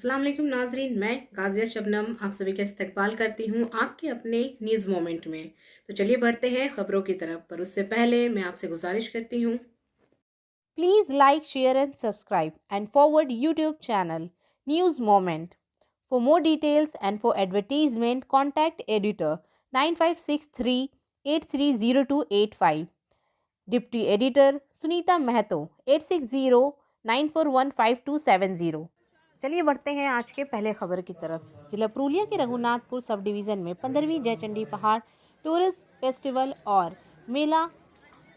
अस्सलाम वालेकुम नाजरीन, मैं गाजिया शबनम आप सभी का इस्तकबाल करती हूँ आपके अपने न्यूज़ मोमेंट में। तो चलिए बढ़ते हैं खबरों की तरफ, पर उससे पहले मैं आपसे गुजारिश करती हूँ, Please like, share and subscribe and forward YouTube channel News Moment. For more details and for advertisement contact editor 9563 830285. Deputy Editor Sunita Mehato 8609415270. चलिए बढ़ते हैं आज के पहले खबर की तरफ। जिला पुरुलिया के रघुनाथपुर सब डिवीज़न में 15वीं जयचंडी पहाड़ टूरिस्ट फेस्टिवल और मेला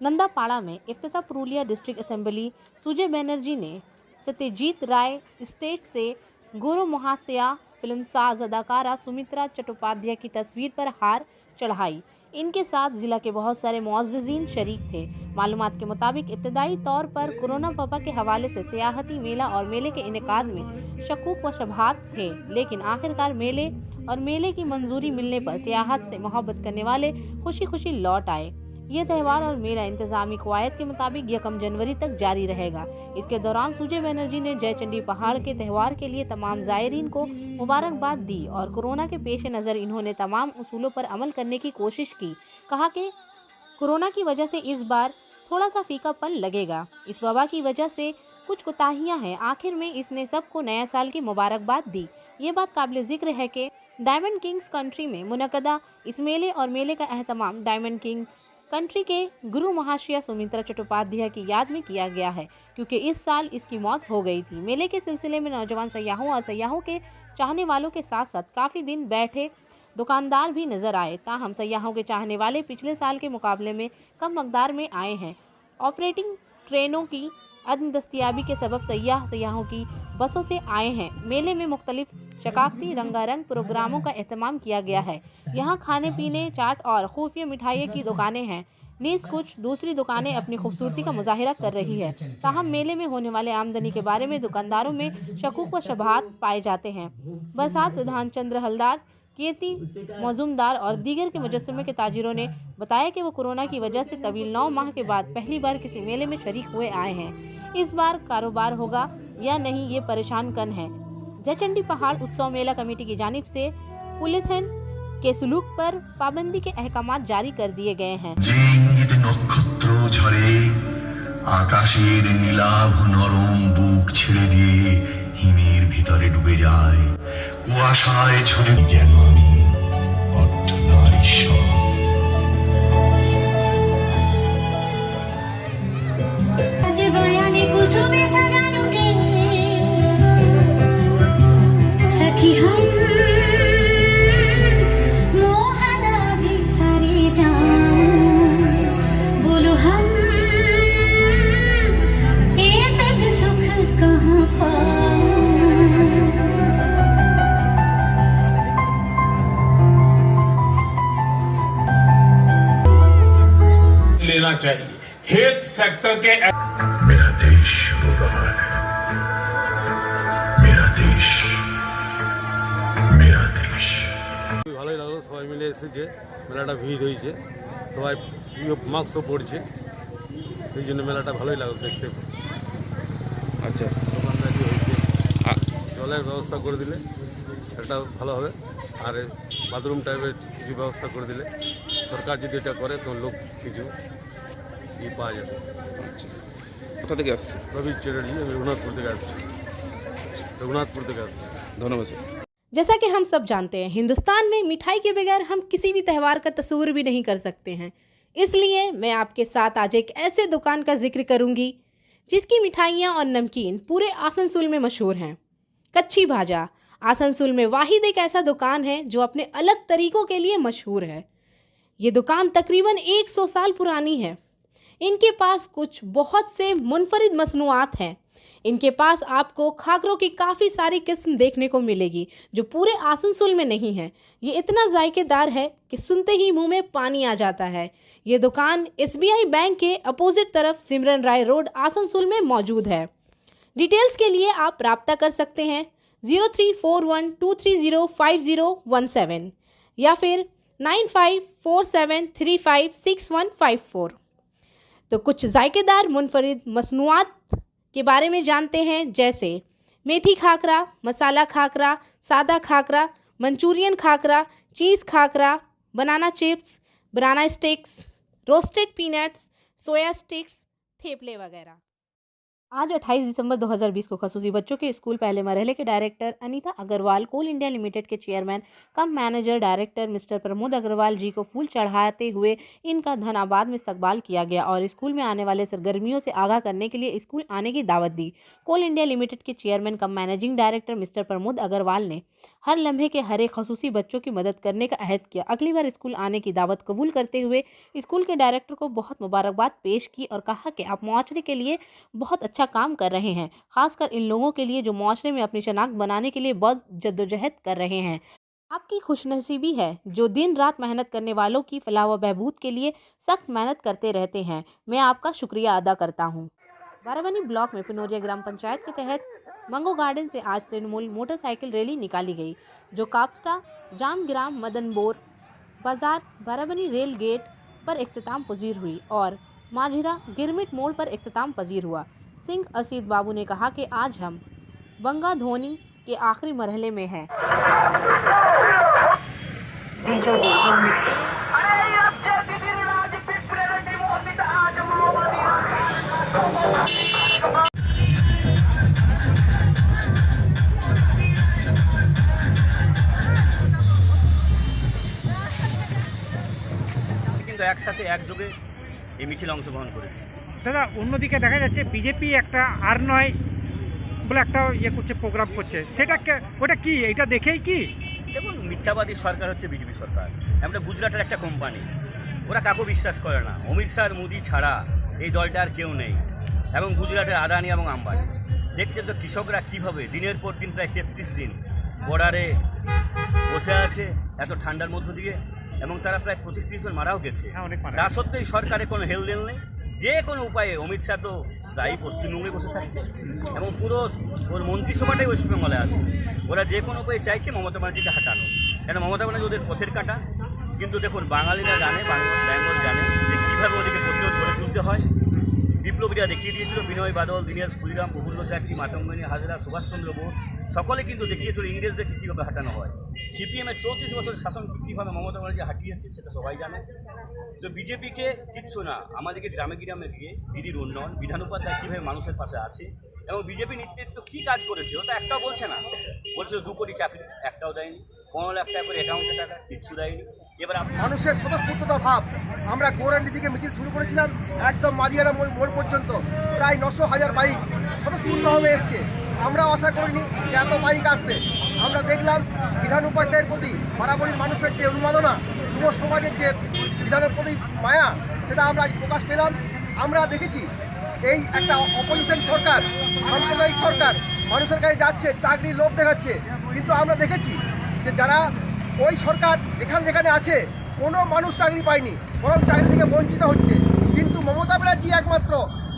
नंदापाड़ा में इफ्तिताह पुरुलिया डिस्ट्रिक्ट असेंबली सुजय बनर्जी ने सत्यजीत राय स्टेज से गुरु महाशया फिल्मसाज अदाकारा सुमित्रा चट्टोपाध्याय की तस्वीर पर हार चढ़ाई। इनके साथ जिला के बहुत सारे मुअज्जिजीन शरीक थे। मालूमात के मुताबिक इब्तदाई तौर पर कोरोना वबा के हवाले से सियाहती मेला और मेले के इनेकाद में शकूक व शबहात थे, लेकिन आखिरकार मेले और मेले की मंजूरी मिलने पर सियाहत से मोहब्बत करने वाले खुशी खुशी लौट आए। ये त्यौहार और मेला इंतजामी कवायद के मुताबिक 1 जनवरी तक जारी रहेगा। इसके दौरान सुजय बनर्जी ने जयचंडी पहाड़ के त्यौहार के लिए तमाम ज़ायरीन को मुबारकबाद दी और कोरोना के पेश नज़र इन्होंने तमाम उसूलों पर अमल करने की कोशिश की। कहा कि कोरोना की वजह से इस बार थोड़ा सा फीकापन लगेगा। इस वबा की वजह से कुछ कोताहियाँ हैं, आखिर में इसने सबको नया साल की मुबारकबाद दी। ये बात काबिल जिक्र है कि डायमंड किंग्स कंट्री में मुनक़दा इस मेले और मेले का एहतमाम डायमंड किंग कंट्री के गुरु महाशया सुमित्रा चट्टोपाध्याय की याद में किया गया है, क्योंकि इस साल इसकी मौत हो गई थी। मेले के सिलसिले में नौजवान सयाहों और सयाहों के चाहने वालों के साथ साथ काफ़ी दिन बैठे दुकानदार भी नजर आए। ताहम सयाहों के चाहने वाले पिछले साल के मुकाबले में कम मकदार में आए हैं। ऑपरेटिंग ट्रेनों की अदम दस्तियाबी के सबब सयाहों की बसों से आए हैं। मेले में मुख्तलिफ सकाफती रंगारंग प्रोग्रामों का एहतमाम किया गया है। यहाँ खाने पीने, चाट और खुफिया मिठाइयों की दुकानें हैं। नीज कुछ दूसरी दुकानें अपनी खूबसूरती का मुजाहिरा कर रही है। ताहम मेले में होने वाले आमदनी के बारे में दुकानदारों में शकूक व शबहात पाए जाते हैं। बरसात प्रधान चंद्र हलदार, कीर्ति मौजूमदार और दीगर के मुजस्समे के ताजिरों ने बताया कि वो कोरोना की वजह से तवील 9 माह के बाद पहली बार किसी मेले में शरीक हुए आए हैं। इस बार कारोबार होगा या नहीं, ये परेशान कन है। जयचंडी पहाड़ उत्सव मेला कमेटी की जानिब से पॉलीथिन के सुलूक पर पाबंदी के अहकाम जारी कर दिए गए हैं। আকাশের নীলাভ নরম বুক ছেড়ে দিয়ে হিমের ভিতরে ডুবে যায়, কুয়াশায় ঝরে যেন আমি অর্ধনার ঈশ্বর। लेना चाहिए हेल्थ सेक्टर के। मेरा देश रो रहा है, मेरा देश, मेरा देश। ভালোই লাগলো, সবাই মিলে এসেছে, মেলাটা ভিড় হয়েছে, সবাই মাস্কও পরছে, সেই জন্য মেলাটা ভালোই লাগলো দেখতে। আচ্ছা, দোকানদারি হয়েছে, জলের ব্যবস্থা করে দিলে সেটা ভালো হবে, আর বাথরুম টাইপের কিছু ব্যবস্থা করে দিলে সরকার যদি এটা করে তো লোক কিছু পাওয়া যাবে। কোথা থেকে আসছে? রবি চ্যাটার্জি, আমি रघुनाथपुर থেকে আসছি। ধন্যবাদ স্যার। जैसा कि हम सब जानते हैं, हिंदुस्तान में मिठाई के बगैर हम किसी भी त्यौहार का तस्वुर भी नहीं कर सकते हैं। इसलिए मैं आपके साथ आज एक ऐसे दुकान का जिक्र करूंगी जिसकी मिठाइयाँ और नमकीन पूरे आसनसोल में मशहूर हैं। कच्ची भाजा आसनसोल में वाहिद एक ऐसा दुकान है जो अपने अलग तरीक़ों के लिए मशहूर है। ये दुकान तकरीबन 100 साल पुरानी है। इनके पास कुछ बहुत से मुनफरिद मसनूआत हैं। इनके पास आपको खाकरों की काफ़ी सारी किस्म देखने को मिलेगी जो पूरे आसनसोल में नहीं है। ये इतना जायकेदार है कि सुनते ही मुंह में पानी आ जाता है। ये दुकान SBI बैंक के अपोजिट तरफ सिमरन राय रोड आसनसोल में मौजूद है। डिटेल्स के लिए आप रब्ता कर सकते हैं 0341230517 या फिर 9547356154। तो कुछ जायकेदार मुनफरिद मसनूआत के बारे में जानते हैं, जैसे मेथी खाकरा, मसाला खाकरा, सादा खाकरा, मंचूरियन खाकरा, चीज़ खाकरा, बनाना चिप्स, बनाना स्टिक्स, रोस्टेड पीनट्स, सोया स्टिक्स, थेपले वगैरह। आज 28 दिसंबर 2020 को खसूसी बच्चों के स्कूल पहले मरहले के director Anita Agarwal, coal India limited के chairman cum manager director mister Pramod Agarwal ji को फूल चढ़ाते हुए इनका धनाबाद में इस्तकबाल किया गया और स्कूल में आने वाले सरगर्मियों से आगाह करने के लिए स्कूल आने की दावत दी। कोल इंडिया लिमिटेड के chairman cum managing director mister Pramod Agrawal ने हर लम्हे के हर एक खसूसी बच्चों की मदद करने का अहद किया। अगली बार स्कूल आने की दावत कबूल करते हुए स्कूल के डायरेक्टर को बहुत मुबारकबाद पेश की और कहा कि आप मुआशरे के लिए बहुत अच्छा काम कर रहे हैं, खासकर इन लोगों के लिए जो मुआशरे में अपनी शनाख्त बनाने के लिए बहुत जद्दोजहद कर रहे हैं। आपकी खुशनसीबी है जो दिन रात मेहनत करने वालों की फलाह व बहबूद के लिए सख्त मेहनत करते रहते हैं। मैं आपका शुक्रिया अदा करता हूँ। बाराबनी ब्लॉक में पिनोरिया ग्राम पंचायत के तहत मंगो गार्डन से आज तृणमूल मोटरसाइकिल रैली निकाली गई, जो कापस्टा जाम ग्राम मदनबोर बाजार बाराबनी रेल गेट पर इख्तिताम पजीर हुई और माझिरा गिरमिट मोड़ पर इख्तिताम पजीर हुआ। सिंह असीद बाबू ने कहा कि आज हम बंगा धोनी के आखिरी मरहले में हैं। কিন্তু একসাথে একযোগে এই মিছিলে অংশগ্রহণ করেছি। দাদা, অন্যদিকে দেখা যাচ্ছে বিজেপি একটা আর নয় বলে একটা করছে, প্রোগ্রাম করছে, ওটা কি? এটা দেখেই কি? দেখুন, মিথ্যাবাদী সরকার হচ্ছে বিজেপি সরকার। আমরা গুজরাটের একটা কোম্পানি, ওরা কাকু বিশ্বাস করে না। অমিত শাহ মোদি ছাড়া এই দলটা আর কেউ নেই, এবং গুজরাটের আদানি এবং আম্বানি। দেখছেন তো কৃষকরা কীভাবে দিনের পর দিন প্রায় 33 দিন বর্ডারে বসে আছে এত ঠান্ডার মধ্য দিয়ে, এবং তারা প্রায় 25-30 জন মারাও গেছে। তা সত্ত্বেও সরকারের কোনো হেলদেল নেই। যে কোনো উপায়ে অমিত শাহ তো প্রায় পশ্চিমবঙ্গে বসে থাকছে, এবং পুরো ওর মন্ত্রিসভাটাই ওয়েস্ট বেঙ্গলে আছে। ওরা যে কোনো উপায়ে চাইছে মমতা ব্যানার্জিকে হাঁটানো, কেন মমতা ব্যানার্জি ওদের পথের কাটা। কিন্তু দেখুন, বাঙালিরা জানে, বেঙ্গল জানে যে কীভাবে ওদেরকে প্রতিরোধ গড়ে তুলতে হয়। বিপ্লবীরা দেখিয়ে দিয়েছিল, বিনয় বাদল, দীনেশ ক্ষুদিরাম, প্রফুল্ল চাকরি, মাতঙ্গিনী হাজরা, সুভাষচন্দ্র বোস সকলে কিন্তু দেখিয়েছিল ইংরেজদেরকে কীভাবে হাঁটানো হয়। সিপিএমের 34 বছরের শাসন কীভাবে মমতা ব্যানার্জি হাঁটিয়েছে সেটা সবাই জানে। তো বিজেপিকে কিচ্ছু না, আমাদেরকে গ্রামে গ্রামে গিয়ে দিদির উন্নয়ন, বিধান উপাধ্যায় কীভাবে মানুষের পাশে আছে, এবং বিজেপি নেতৃত্ব কী কাজ করেছে ওটা একটাও বলছে না। বলছে 2 কোটি চাকরি, একটাও দেয়নি। 15 লাখ টাকা করে অ্যাকাউন্টে টাকা, কিচ্ছু দেয়নি। এবার মানুষের স্বতঃস্ফূর্ততা ভাব, আমরা গৌরান্ডি থেকে মিছিল শুরু করেছিলাম, একদম মাঝিয়ারা মোড় পর্যন্ত প্রায় 900,000 বাইক স্বতঃস্ফূর্তভাবে এসছে। আমরাও আশা করিনি যে এত বাইক আসবে। আমরা দেখলাম বিধান উপাধ্যায়ের প্রতি বারাবরীর মানুষের যে উন্মাদনা, যুব সমাজের যে বিধানের প্রতি মায়া, সেটা আমরা আজ প্রকাশ পেলাম। আমরা দেখেছি এই একটা অপোজিশন সরকার, সাম্প্রদায়িক সরকার মানুষের কাছে যাচ্ছে, চাকরির লোভ দেখাচ্ছে, কিন্তু আমরা দেখেছি যে যারা ওই সরকার যেখানে আছে কোনো মানুষ চাকরি পায়নি, বরং চাকরি থেকে বঞ্চিত হচ্ছে। কিন্তু মমতা ব্যানার্জি একমাত্র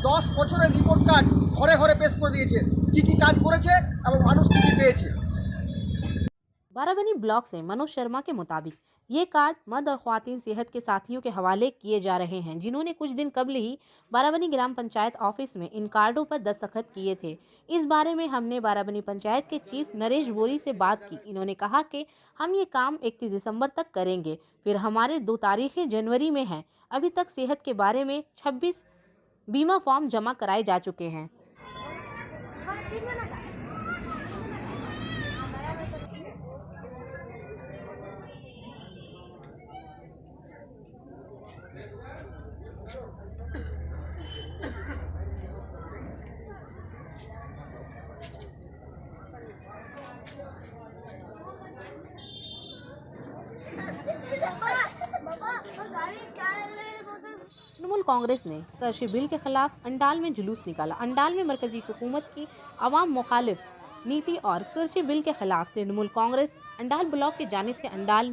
10 বছরের রিপোর্ট কার্ড ঘরে ঘরে পেশ করে দিয়েছে, কি কাজ করেছে এবং মানুষ কি পেয়েছে। बाराबनी ब्लॉक से मनोज शर्मा के मुताबिक ये कार्ड मर्द और ख्वातीन सेहत के साथियों के हवाले किए जा रहे हैं, जिन्होंने कुछ दिन कबल ही बाराबनी ग्राम पंचायत ऑफिस में इन कार्डों पर दस्तखत किए थे। इस बारे में हमने बाराबनी पंचायत के चीफ नरेश बोरी से बात की। इन्होंने कहा कि हम ये काम 31 दिसंबर तक करेंगे, फिर हमारे 2 तारीखें जनवरी में हैं। अभी तक सेहत के बारे में 26 बीमा फॉर्म जमा कराए जा चुके हैं। तृणमूल कांग्रेस ने कृषि बिल के खिलाफ अंडाल में जुलूस निकाला। अंडाल में मरकजी हुकूमत की अवाम मुखालिफ नीति और कृषि बिल के खिलाफ तृणमूल कांग्रेस अंडाल ब्लॉक की जानिब से अंडाल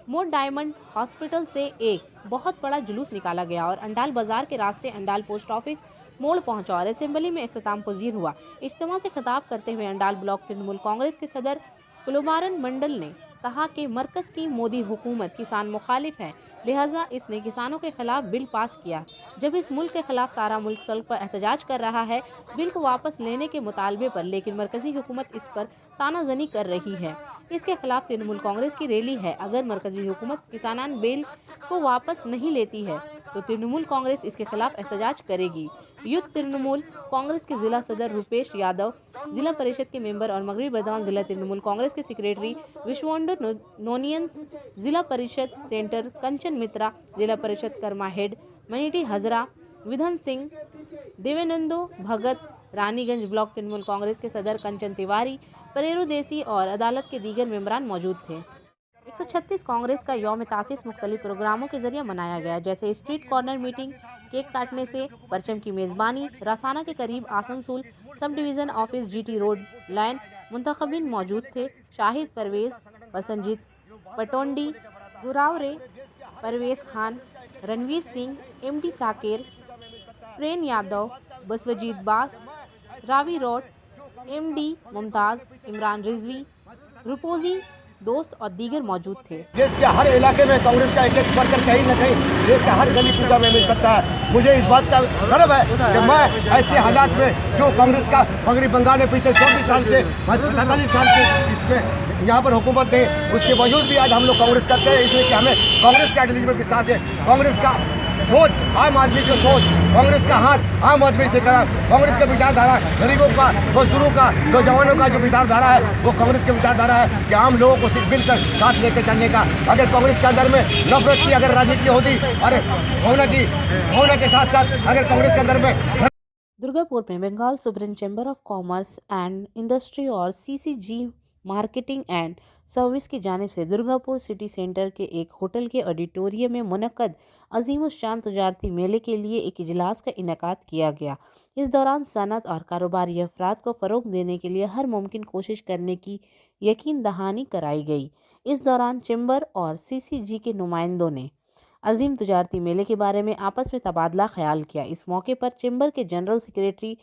मोर डायमंड हॉस्पिटल से एक बहुत बड़ा जुलूस निकाला गया और अंडाल बाजार के रास्ते अंडाल पोस्ट ऑफिस मोड़ पहुंचा और असेंबली में इख्तिताम पजीर हुआ। इज्तिमा से खिताब करते हुए अंडाल ब्लॉक तृणमूल कांग्रेस के सदर कुलुमारन मंडल ने कहा कि मरकज़ की मोदी हुकूमत किसान मुखालिफ है, लिहाजा इसने किसानों के खिलाफ बिल पास किया। जब इस मुल्क के खिलाफ सारा मुल्क सड़क पर एहतजाज कर रहा है बिल को वापस लेने के मुतालबे पर, लेकिन मरकजी हुकूमत इस पर तानाजनी कर रही है। इसके खिलाफ तृणमूल कांग्रेस की रैली है। अगर मरकजी हुकूमत किसानान बिल को वापस नहीं लेती है तो तृणमूल कांग्रेस इसके खिलाफ एहतजाज करेगी। युद्ध तृणमूल कांग्रेस के जिला सदर रूपेश यादव, जिला परिषद के मेंबर और मगरबी बर्दवान जिला तृणमूल कांग्रेस के सेक्रेटरी विश्वंडर नोनियंस, जिला परिषद सेंटर कंचन मित्रा, जिला परिषद कर्मा हेड मनीटी हजरा, विधन सिंह, देवेनंदो भगत, रानीगंज ब्लॉक तृणमूल कांग्रेस के सदर कंचन तिवारी, परेरू देसी और अदालत के दीगर मेंबरान मौजूद थे। 136 कांग्रेस का यौम तासीस मुख्तलिफ प्रोग्रामों के जरिए मनाया गया, जैसे स्ट्रीट कॉर्नर मीटिंग, केक काटने से, परचम की मेज़बानी, रासाना के करीब Asansol sub division office GT road line. मुंतखबिन मौजूद थे शाहिद परवेज़, पसंजीत पटोंडी, गुरावरे, परवेज़ खान, रणवीर सिंह, MD साकेर, प्रेम यादव, बसवजीत बास, रावी रोड, MD मुमताज़, इमरान रिजवी, रुपोजी दोस्त और दीगर मौजूद थे। देश के हर इलाके में कांग्रेस का एक एक वर्कर कहीं न कहीं देश का हर गली कूचा में मिल सकता है। मुझे इस बात का गर्व है कि मैं ऐसे हालात में जो कांग्रेस का मगरबी बंगाल में पिछले 24 साल से 45 साल से इसमें यहाँ पर हुकूमत नहीं, उसके बावजूद भी आज हम लोग कांग्रेस करते हैं, इसलिए कि हमें कांग्रेस के आइडियोलॉजी में विश्वास है। कांग्रेस का सोच आम आदमी की सोच, कांग्रेस का हाथ आम आदमी से करा, कांग्रेस का विचारधारा गरीबों का, मजदूरों का, नौजवानों का जो विचारधारा है वो कांग्रेस की विचारधारा है कि आम लोगों को सिर्फ मिलकर साथ लेकर चलने का। अगर कांग्रेस के अंदर में नफरत की अगर राजनीति होती, अरे होने के साथ साथ अगर कांग्रेस के अंदर में दुर्गापुर में बंगाल सुब्रन chamber of commerce and industry और CCG मार्केटिंग एंड सर्विस की जानिब से दुर्गापुर सिटी सेंटर के एक होटल के ऑडिटोरियम में मुनक्कद अजीमुश्शान तजारती मेले के लिए एक इजलास का इनेकाद किया गया। इस दौरान सनत और कारोबारी अफराद को फ़रोग देने के लिए हर मुमकिन कोशिश करने की यकीन दहानी कराई गई। इस दौरान चैम्बर और CCG के नुमाइंदों ने अजीम तजारती मेले के बारे में आपस में तबादला ख्याल किया। इस मौके पर चैम्बर के जनरल सेक्रेटरी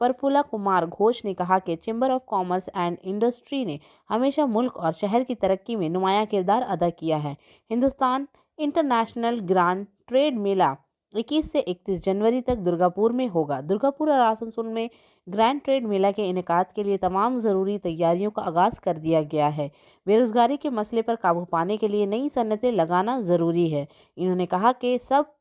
प्रफुल्ला कुमार घोष ने कहा कि chamber of commerce and industry ने हमेशा मुल्क और शहर की तरक्की में नुमाया किरदार अदा किया है। हिंदुस्तान इंटरनेशनल ग्रांड ट्रेड मेला 21 से 31 जनवरी तक दुर्गापुर में होगा। दुर्गापुर और आसनसोल में ग्रैंड ट्रेड मेला के इनेकाद के लिए तमाम ज़रूरी तैयारियों का आगाज़ कर दिया गया है। बेरोज़गारी के मसले पर काबू पाने के लिए नई सनतें लगाना ज़रूरी है। इन्होंने कहा कि सब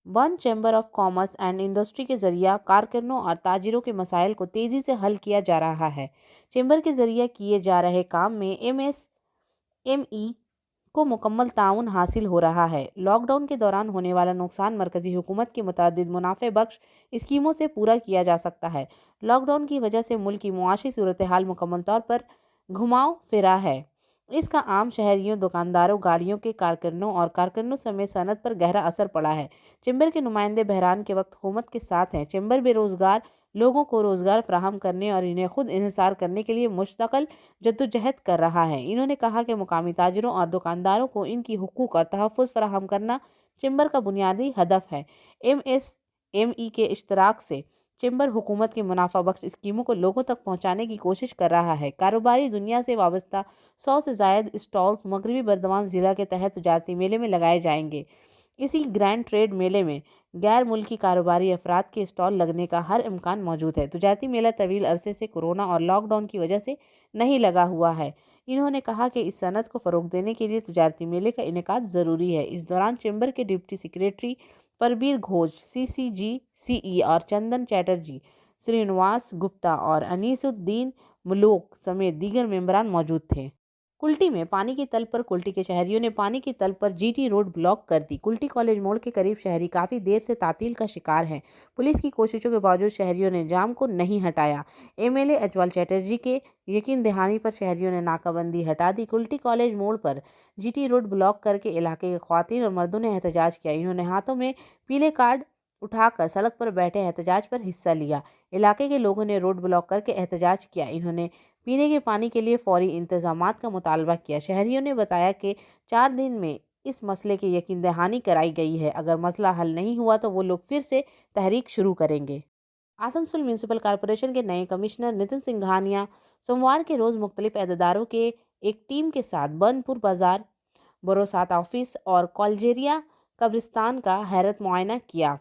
one chamber of commerce and industry के जरिए कारकुनों और ताजिरों के मसाइल को तेज़ी से हल किया जा रहा है। चैम्बर के जरिए किए जा रहे काम में MSME को मुकम्मल ताउन हासिल हो रहा है। लॉकडाउन के दौरान होने वाला नुकसान मरकजी हुकूमत की मुतअद्दिद मुनाफे बख्श स्कीमों से पूरा किया जा सकता है। लॉकडाउन की वजह से मुल्क की मुआशी सूरत हाल मुकम्मल तौर पर घुमाव फिरा है। इसका आम शहरियों, दुकानदारों, गाड़ियों के कारकुनों और कारकुनों समेत सनत पर गहरा असर पड़ा है। चैम्बर के नुमाइंदे बहरान के वक्त हुकूमत के साथ हैं। चैम्बर बेरोज़गार लोगों को रोज़गार फराहम करने और इन्हें खुद इन्हिसार करने के लिए मुस्तकिल जद्दोजहद कर रहा है। इन्होंने कहा कि मुकामी ताजिरों और दुकानदारों को इनकी हुकूक और तहफ़्फ़ुज़ फराहम करना चैम्बर का बुनियादी हदफ है। MSME के इश्तराक से चैम्बर हुकूमत की मुनाफा बख्श स्कीमों को लोगों तक पहुंचाने की कोशिश कर रहा है। कारोबारी दुनिया से वाबस्ता 100 से ज़ायद स्टॉल्स मगरबी बर्दवान ज़िला के तहत तजारती मेले में लगाए जाएंगे। इसी ग्रैंड ट्रेड मेले में गैर मुल्की कारोबारी अफराद के स्टॉल लगने का हर इम्कान मौजूद है। तजारती मेला तवील अरसे से कोरोना और लॉकडाउन की वजह से नहीं लगा हुआ है। इन्होंने कहा कि इस सनत को फ़रोग देने के लिए तजारती मेले का इनेकाद ज़रूरी है। इस दौरान चैम्बर के deputy secretary Parbir Ghosh, CCG CE और चंदन चैटर्जी, श्रीनिवास गुप्ता और अनीसुद्दीन मलूक समेत दीगर मेंबरान मौजूद थे। कुल्टी में पानी की तल पर कुल्टी के शहरियों ने पानी की तल पर GT रोड ब्लॉक कर दी। कुल्टी कॉलेज मोड़ के करीब शहरी काफ़ी देर से तातील का शिकार हैं। पुलिस की कोशिशों के बावजूद शहरियों ने जाम को नहीं हटाया। MLA अजवाल चैटर्जी के यकीन दहानी पर शहरियों ने नाकाबंदी हटा दी। कुल्टी कॉलेज मोड़ पर GT रोड ब्लॉक करके इलाके के ख्वातीन और मर्दों ने एहतजाज किया। इन्होंने हाथों में पीले कार्ड उठाकर सड़क पर बैठे एहतजाज पर हिस्सा लिया। इलाके के लोगों ने रोड ब्लॉक करके एहतजाज किया। इन्होंने पीने के पानी के लिए फौरी इंतजामात का मुतालबा किया। शहरियों ने बताया कि 4 दिन में इस मसले की यकीन दहानी कराई गई है। अगर मसला हल नहीं हुआ तो वो लोग फिर से तहरीक शुरू करेंगे। आसनसोल म्यूनसिपल कॉरपोरेशन के नए कमिश्नर नितिन सिंघानिया सोमवार के रोज़ मुख्तलिफ अहदेदारों के एक टीम के साथ बनपुर बाजार बोरोसात ऑफिस और कॉलजेरिया कब्रिस्तान का हैरत मुआयना किया।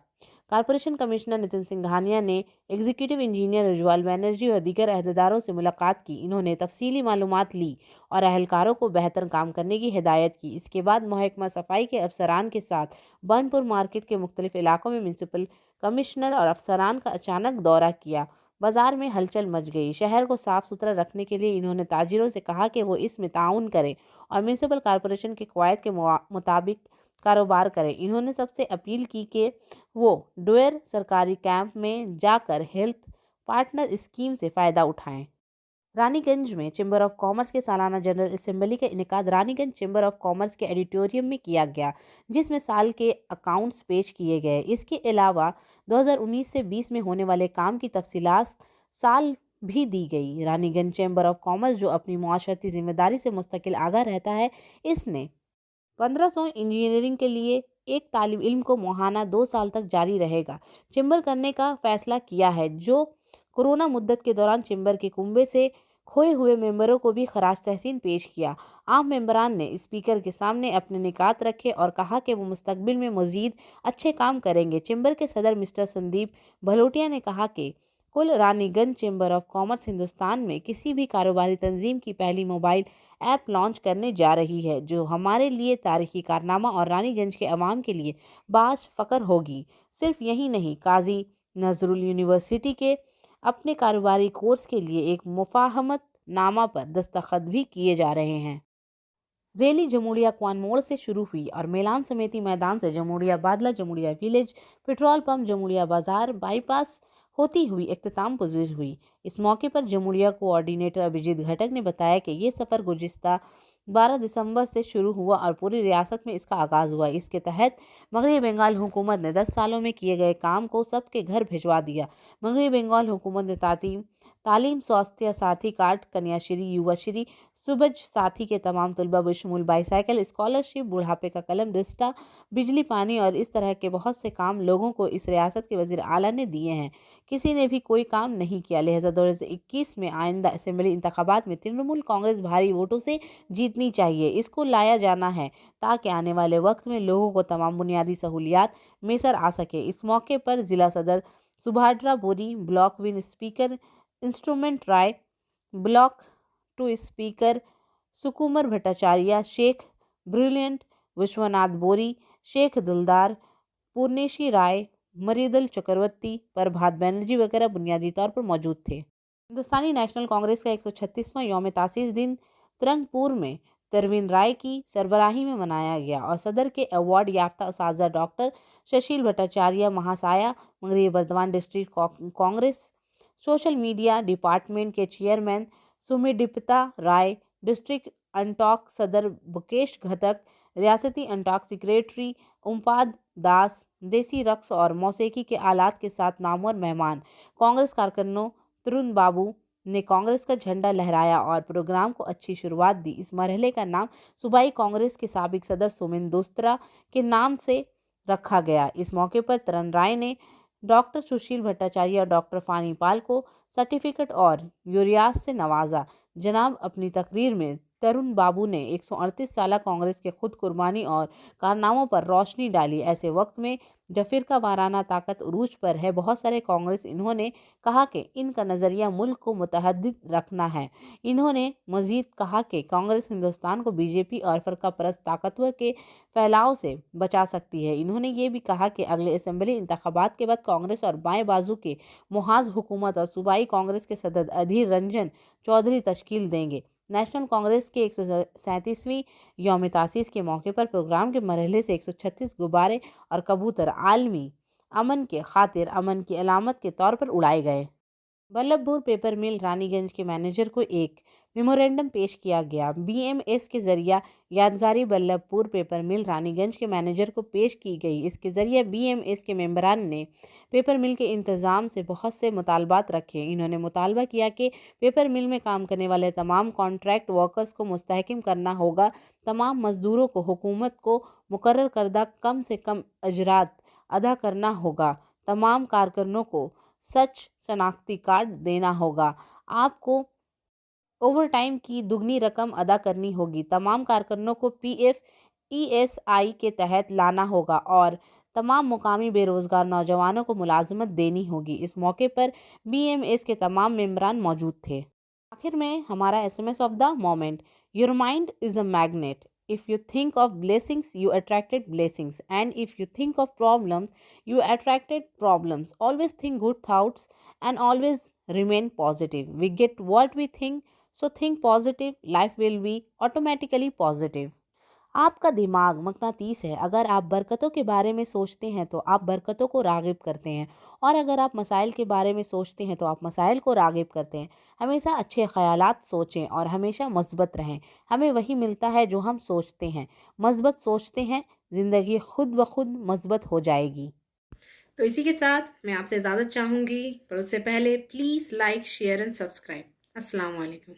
कारपोरेशन कमिश्नर नितिन सिंघानिया ने एग्जीक्यूटिव इंजीनियर उज्ज्वल बनर्जी और दीगर अहदेदारों से मुलाकात की। इन्होंने तफसीली मालूमात ली और अहलकारों को बेहतर काम करने की हिदायत की। इसके बाद महकमा सफाई के अफसरान के साथ बर्नपुर मार्केट के मुख्तलिफ इलाकों में म्यूनसिपल कमिश्नर और अफसरान का अचानक दौरा किया। बाजार में हलचल मच गई। शहर को साफ सुथरा रखने के लिए इन्होंने ताजिरों से कहा कि वो इसमें ताउन करें और म्यूनसिपल कॉरपोरेशन के कवायद के मुताबिक कारोबार करें। इन्होंने सबसे अपील की कि वो डोयर सरकारी कैंप में जाकर हेल्थ पार्टनर स्कीम से फ़ायदा उठाएं। रानीगंज में चैम्बर ऑफ कॉमर्स के सालाना जनरल असेंबली का इनेकाद रानीगंज चैम्बर ऑफ कॉमर्स के एडिटोरियम में किया गया, जिसमें साल के अकाउंट्स पेश किए गए। इसके अलावा 2019 से 20 में होने वाले काम की तफसीलात साल भी दी गई। रानीगंज चैम्बर ऑफ कॉमर्स, जो अपनी मुआशरती जिम्मेदारी से मुस्तकिल आगाह रहता है, इसने 1500 इंजीनियरिंग के लिए एक तालिब इल्म को माहाना 2 साल तक जारी रहेगा चैम्बर करने का फैसला किया है, जो कोरोना मुद्दत के दौरान चैम्बर के कुंबे से खोए हुए मेंबरों को भी खराज तहसीन पेश किया। आम मेंबरान ने स्पीकर के सामने अपने निकात रखे और कहा कि वो मुस्तकबिल में मजीद अच्छे काम करेंगे। चैम्बर के सदर मिस्टर संदीप भलोटिया ने कहा कि कुल Raniganj chamber of commerce Hindustan में किसी भी कारोबारी तंजीम की पहली मोबाइल ऐप लॉन्च करने जा रही है, जो हमारे लिए तारीखी कारनामा और रानीगंज के अवाम के लिए बाश फ़ख्र होगी। सिर्फ यही नहीं, काजी नजरुल यूनिवर्सिटी के अपने कारोबारी कोर्स के लिए एक मुफाहमत नामा पर दस्तखत भी किए जा रहे हैं। रैली जमुड़िया क्वान मोड़ से शुरू हुई और मेलान समिति मैदान से जमुड़िया बादला, Jamuria village, petrol pump, Jamuria बाजार बाईपास होती हुई इख्तिताम पजीर हुई। इस मौके पर जमुड़िया कोऑर्डिनेटर अभिजीत घटक ने बताया कि ये सफ़र गुज़िश्ता 12 दिसंबर से शुरू हुआ और पूरी रियासत में इसका आगाज़ हुआ। इसके तहत मगरबी बंगाल हुकूमत ने 10 सालों में किए गए काम को सबके घर भिजवा दिया। मगरबी बंगाल हुकूमत ने तालीम, स्वास्थ्य साथी कार्ड, कन्याश्री, युवाश्री, सुबज साथी के तमाम तलबा बशमूल बाईसाइकिल स्कॉलरशिप, बुढ़ापे का कलम, डिस्टा, बिजली, पानी और इस तरह के बहुत से काम लोगों को इस रियासत के वज़ीर आला ने दिए हैं। किसी ने भी कोई काम नहीं किया। लिहाजा 2021 में आइंदा असेंबली इंतखाबात में तृणमूल कांग्रेस भारी वोटों से जीतनी चाहिए। इसको लाया जाना है ताकि आने वाले वक्त में लोगों को तमाम बुनियादी सहूलियात मैसर आ सके। इस मौके पर ज़िला सदर सुभाड्रा बोरी, ब्लॉक विन स्पीकर इंस्ट्रूमेंट राय, ब्लॉक 2 स्पीकर सुकुमर भट्टाचार्य, शेख ब्रिलियंट, विश्वनाथ बोरी, शेख दिलदार, पूर्णेशी राय, मरीदल चक्रवर्ती, प्रभात बनर्जी वगैरह बुनियादी तौर पर मौजूद थे। हिंदुस्तानी नेशनल कांग्रेस का 136वां यौम तासीस दिन तरंगपुर में तरवीन राय की सरबराही में मनाया गया और सदर के अवार्ड याफ्ता उस्ताद डॉक्टर शशील भट्टाचार्य महासाया, मगरबी Burdwan district Congress social media department के चेयरमैन सुमिडिप्ता राय, डिस्ट्रिक्ट अंटॉक सदर बुकेश घटक, रियासती अंटॉक सेक्रेटरी उमपाद दास, देसी रक्स और मौसीकी के आलात के साथ नामवर मेहमान, कांग्रेस कारकुनों तरुण बाबू ने कांग्रेस का झंडा लहराया और प्रोग्राम को अच्छी शुरुआत दी। इस मरहले का नाम सूबाई कांग्रेस के साबिक सदर सुमिन दोस्तरा के नाम से रखा गया। इस मौके पर तरन राय ने डॉक्टर सुशील भट्टाचार्य और डॉक्टर फानी पाल को सर्टिफिकेट और यूरियास से नवाजा। जनाब अपनी तकरीर में तरुण बाबू ने 138 साल कांग्रेस के खुद कुर्बानी और कारनामों पर रोशनी डाली। ऐसे वक्त में जब फिरका वाराना ताकत उरूज पर है, बहुत सारे कांग्रेस इन्होंने कहा कि इनका नज़रिया मुल्क को मुतहद्दिद रखना है। इन्होंने मजीद कहा कि कांग्रेस हिंदुस्तान को बीजेपी और फ़िरका परस्त ताकतवर के फैलाव से बचा सकती है। इन्होंने ये भी कहा कि अगले असेंबली इंतखाबात के बाद कांग्रेस और बाएं बाजू के मुहाज हुकूमत और सूबाई कांग्रेस के सदर अधीर रंजन चौधरी तश्कील देंगे। नेशनल कांग्रेस के 137वीं यौम तासीस के मौके पर प्रोग्राम के मरहले से 136 गुब्बारे और कबूतर आलमी अमन के खातिर अमन की अलामत के तौर पर उड़ाए गए। बल्लभपुर पेपर मिल रानीगंज के मैनेजर को एक मेमोरेंडम पेश किया गया। BMS के जरिए यादगारी बल्लभपुर पेपर मिल रानीगंज के मैनेजर को पेश की गई। इसके ज़रिए BMS के मेंबरान ने पेपर मिल के इंतज़ाम से बहुत से मुतालबात रखे। इन्होंने मुतालबा किया कि पेपर मिल में काम करने वाले तमाम कॉन्ट्रैक्ट वर्कर्स को मुस्तहकम करना होगा। तमाम मज़दूरों को हुकूमत को मुकर्रर करदा कम से कम अजरात अदा करना होगा। तमाम कारकुनों को सच शनाख्ती कार्ड देना होगा। आपको ओवर टाइम की दुगनी रकम अदा करनी होगी। तमाम कारकुनों को PF ESI के तहत लाना होगा और तमाम मुकामी बेरोजगार नौजवानों को मुलाजमत देनी होगी। इस मौके पर BMS के तमाम मेंबरान मौजूद थे। आखिर में हमारा SMS of the moment, your mind is a magnet, if you think of blessings you attracted blessings and if you think of problems you attracted problems. Always think good thoughts and always remain positive. We get what we think, so think positive, life will be automatically positive. आपका दिमाग मकनातीस है। अगर आप बरकतों के बारे में सोचते हैं तो आप बरकतों को रागिब करते हैं, और अगर आप मसाइल के बारे में सोचते हैं तो आप मसाइल को रागिब करते हैं। हमेशा अच्छे ख्यालात सोचें और हमेशा मस्बत रहें। हमें वही मिलता है जो हम सोचते हैं। मस्बत सोचते हैं, ज़िंदगी खुद ब खुद मस्बत हो जाएगी। तो इसी के साथ मैं आपसे इजाज़त चाहूँगी, पर उससे पहले please like, share and subscribe. अस्सलाम वालेकुम।